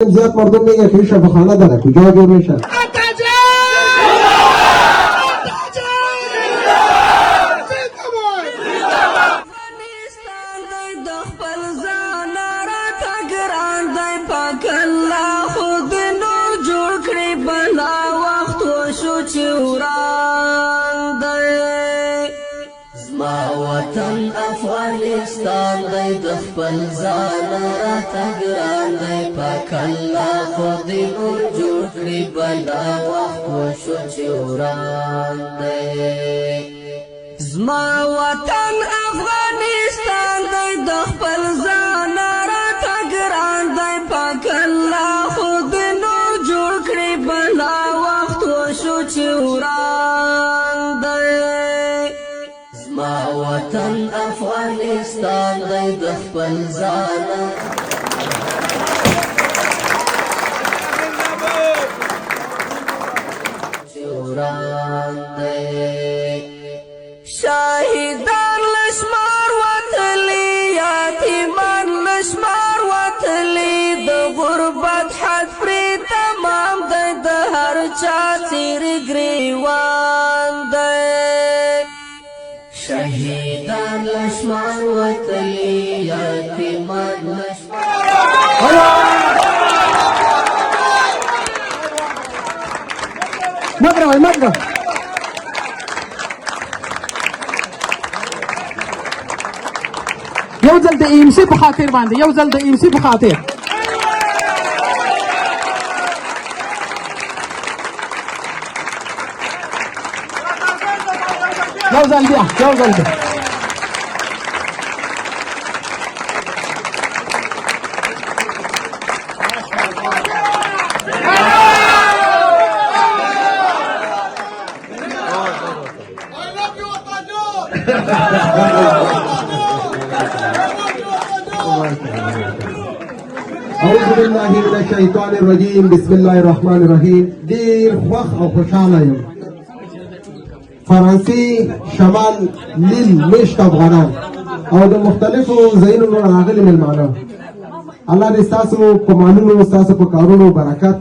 زیاد مردم میگه که شفاخانه داره کجا جور میشه؟ وطن افغانستان دی د خپل ځان راته ګران دی پاک الله خو دې نور جوړ کړي بلا وخت وشو چې وران دی زما وطن افغانستان دی د خپل ځان راته ګران دی پاک الله خو دې نور جوړ کړي بلا وخت وشو چې وران دی ما وطن افغانستان دی د خپل ځان چې وران دی شاهدان لشمار وتلي یتیمان لشمار وتلي د غربت حد پرې تمام دی د هر چا څیرې ګریوان دی شهیدان لشمار وتلي یتیمان مدرة یو ځل د ایم سی په خاطر باندې یو ځل د ایم سی په خاطر یو ځل بیا أعوذ بالله من الشيطان الرجيم بسم الله الرحمن الرحيم دیر خوخ او خوشحاله یم فرانسې شمال لیل میشت افغانان او د مختلفو ځایونو نه راغلي مېلمانه الله دې ستاسو په مالونو ستاسو په کارونو برکت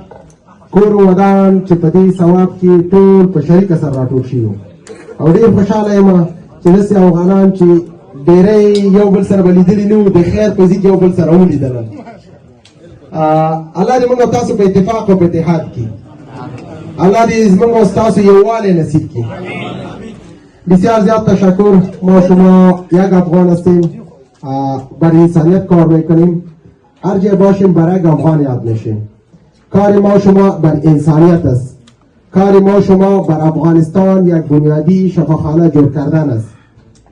کور ودان چې په دې ثواب کې ټول په شریکه سره راټول شي او ډېر خوشحاله یم چې داسې افغانان چې ډېری یو بل سره به لیدلي نه وو د خیر په ځای کې یو بل سره ولیدل الله دې موږ تاسو په اتفاق او په اتحاد کې الله دې زموږ او تاسو یووالی نصیب کړي بسیار زیاد تشکر ما شما یک افغان هستیم برای انسانیت کار میکنیم هر جای باشیم برای افغان یاد میشیم کار ما شما بر انسانیت است کار ما شما بر افغانستان یک بنیادی شفاخانه جور کردن است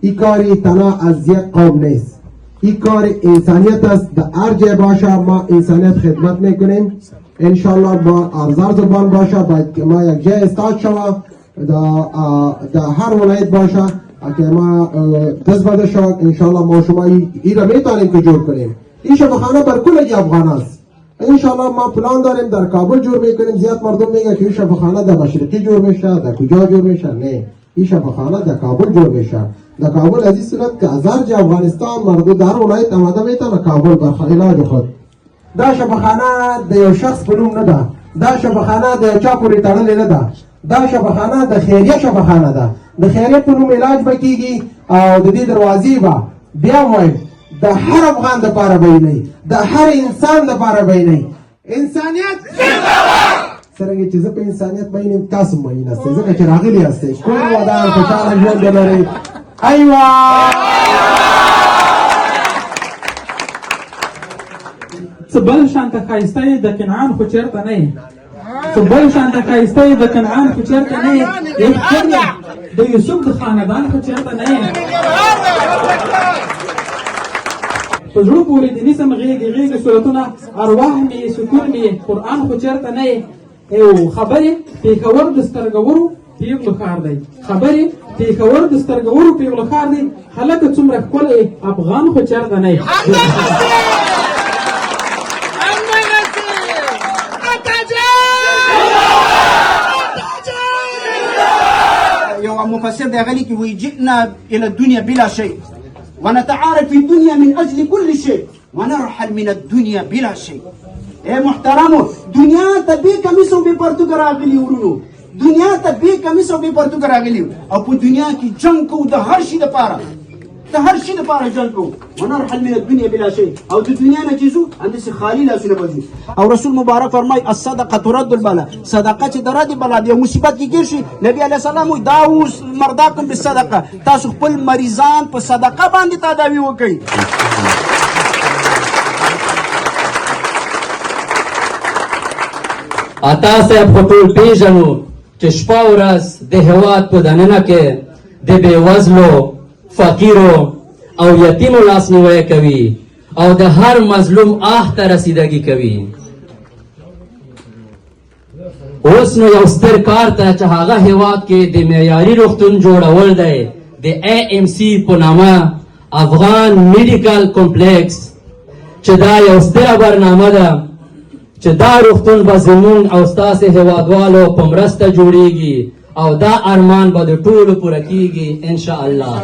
این کاری تنها از یک قوم نیست این کار انسانیت است در هر جای باشه ما انسانیت خدمت میکنیم انشالله با ابزار زبان باشه باید که ما یک جای استاد شوه در هر ولایت باشه که ما دست بده شوه انشالله ما شما این را میتونیم که جور کنیم این شفاخانه بر کل افغان است انشالله ما پلان داریم در کابل جور میکنیم زیاد مردم میگه که این شفاخانه در مشرقی جور میشه در کجا جور میشه نه این شفاخانه در کابل جور میشه در کابل از این صورت که از هر جای افغانستان مردم در ولایت آمده میتونه کابل در علاج خود دا شفاخانه د یو شخص په نوم نه ده دا شفاخانه د یو چا پورې تړلې نه ده دا شفاخانه د خیریه شفاخانه ده د خیریه په نوم علاج به کېږي او د دې دروازې به بیا وایم د هر افغان دپاره به یې نه د هر انسان دپاره به یې نه انسانیت څرنګه چې زه په انسانیت مین یم تاسو مین هستئ ځکه چې راغلي هستئ کور ودان خوشحاله ژوند ولرئ ایوه څه بل شانته ښایسته یې د کنعان خو چېرته نه یې څه بل شانته ښایسته یې د کنعان خو چېرته نه یې د یوسف د خاندان خو چېرته نه یې په زړه پورې د نیسم غېږې صورتونه ارواح مې سکون مې قرآن خو چېرته نه یې او خبرې پېښور د سترګورو پیغلو ښار دی خبرې پېښور د سترګورو پیغلو ښار دی هلکه څومره ښکلی افغان خو چېرته نه یې مفسر ده غني كي جئنا الى الدنيا بلا شيء ونتعارف في الدنيا من اجل كل شيء ونرحل من الدنيا بلا شيء. اے محترمو، دنیا ته بې کمیسو بې پرتوګه راغلي ورونو، دنیا ته بې کمیسو بې پرتوګه راغلي او په دنیا کې جنګ کوو د هر شي دپاره، د هر شي دپاره جنګ کوو. ونرحل من الدنیا بلا شيء، او د دنیا نه چې ځو همداسې خالي لاسونه به ځو. او رسول مبارک فرمایي الصدقه ترد البلا، صدقه چې د ردې بلا د یو مصیبت کې ګیر شي، نبي علیه السلام وایي دا اوس مرداکم بالصدقه، تاسو خپل مریضان په صدقه باندې تداوي وکړئ. عطا صاحب خو ټول پېژنو چې شپه ورځ د هېواد په دننه کې د بېوزلو، فقیرو او یتیمو لاسنیوی کوي او د هر مظلوم آه ته رسیدګي کوي. اوس نو یو ستر کار ته چې هغه هېواد کې د معیاري روغتون جوړول دی د AMC په نامه افغان میډیکل کمپلیکس، چې دا یو ستره برنامه ده چې دا روغتون به زمونږ او ستاسې هېوادوالو په مرسته جوړیږي او دا ارمان به د ټولو پوره کیږي انشاءالله.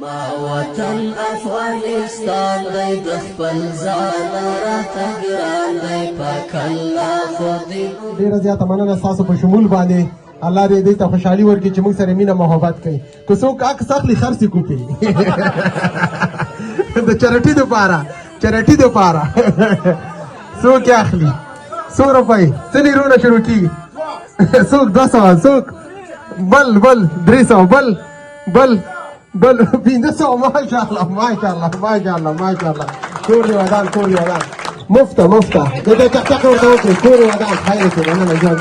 ما وطن افغانستان دی د خپل ځان راته ګران دی پاک الله خو دې ډېره زیاته مننه ستاسو په شمول باندې. الله دې دې ته خوشحالي ورکړي چې موږ سره مینه محبت کوي. که څوک عکس اخلي خرڅ یې کوپي د چرټي دپاره، چرټي دپاره څوک یې اخلي 100 روپۍ څه نیرونه شروع کېږي څوک 200 څوک بل 300 بل 500. ماشاءالله ماشاءالله ماشاءالله ماشاءالله. کور دې ودان، کور دې ودان. مفته د چکچکه ورته وکړئ. کور دې ودان. خیر دې مننه جوړ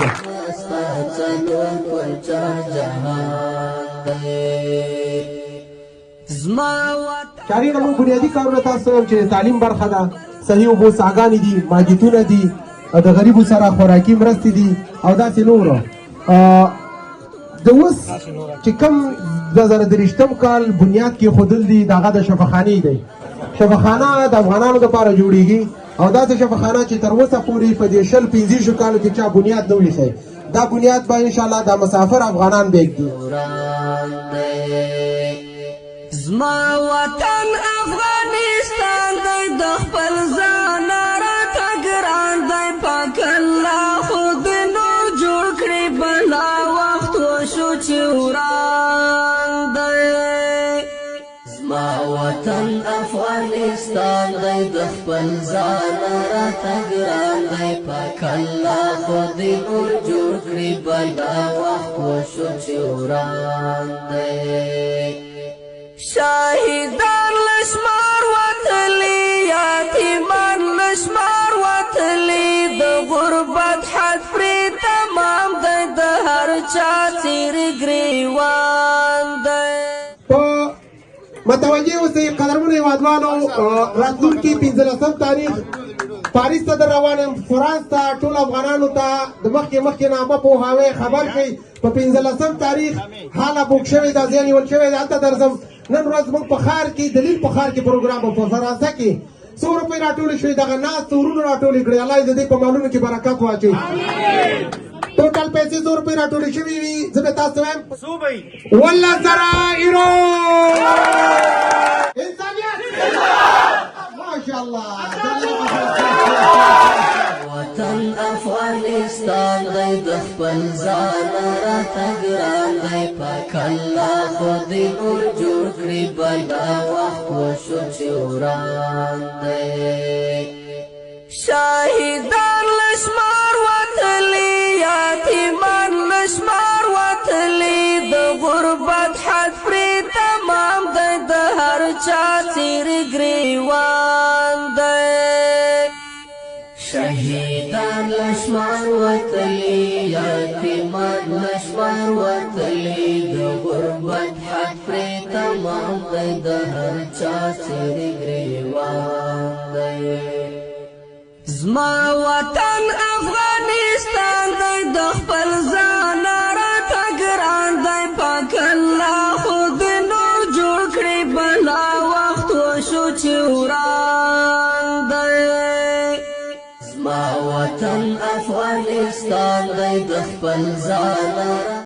چاري نمو بنیادي کارونه تاسو چې تعلیم برخه ده، صحیح اوبو څاګانې دي، ماجتونه دي، د غریبو سره خوراکي مرستې دي او داسې نورو. د اوس چې کوم 2023 کال بنیاد کې ښودل دي د هغه د شفاخانې دی. شفاخانه د افغانانو دپاره جوړیږي او داسې شفاخانه چې تر اوسه پورې په دې 25 کالو کې چا بنیاد نه وي ایښی. دا بنیاد به انشاءالله د مسافر افغانان به ږدي. زما وطن افغانستان دی د خپل ځان راته ګران دی پاک الله خو دې نور جوړ کړي بلا وخت وشو چې وران دی. زما وطن افغانستان دی د خپل ځان راته ګران دی پاک الله خو دې نور جوړ کړي بلا وخت وشو چې وران دی. شاهدان لشمار وتلی یتیمان لشمار وتلی د غربت حد پرې تمام دی د هر چا څیر ګریوان دی. په متوجه اوسئ قدرمنو هېوادوالو، راتلونکي 15 تاریخ پاریس ته در روان یم، فرانس ته، ټول افغانانو ته د مخکې نامه پوهاوی خبر کړئ. په 15 تاریخ حاله بوک شوې ده، ځای نیول شوی ده، هلته درځم. نن ورځ موږ په ښار کې دلیل په ښار کې پروګرام په فرانسه کې 100 روپۍ راټولې شوې، دغه ناست ورونو راټولې کړې. الله یې د دې په مالونو کې برکت واچوي. ټوټل پیسې 100 روپۍ راټولې شوې وي. زه به تاسو وایم والله زرائرو انسانیت ماشاءالله. وطن افغانستان دی د خپل ځان راته ګران دی پاک الله خو دې نور جوړ کړي بلا وخت وشو چې وران دی. شاهدان لشمار وتلی یتیمان لشمار وتلی د غربت حد پرې تمام دی د هر چا څیر ګریوان دی. شهیدان لشمار وتلی یتیمان لشمار وتلی د غربت حد پری تمام دی د هر چا چیرې ګریوان دی زما وطن افغانستان دی د خپل ځان راته ګران دی پاک الله خو دې نور جوړ کړي بلا وخت وشو چې وران دی زما وطن افغانستان دی د خپل ځان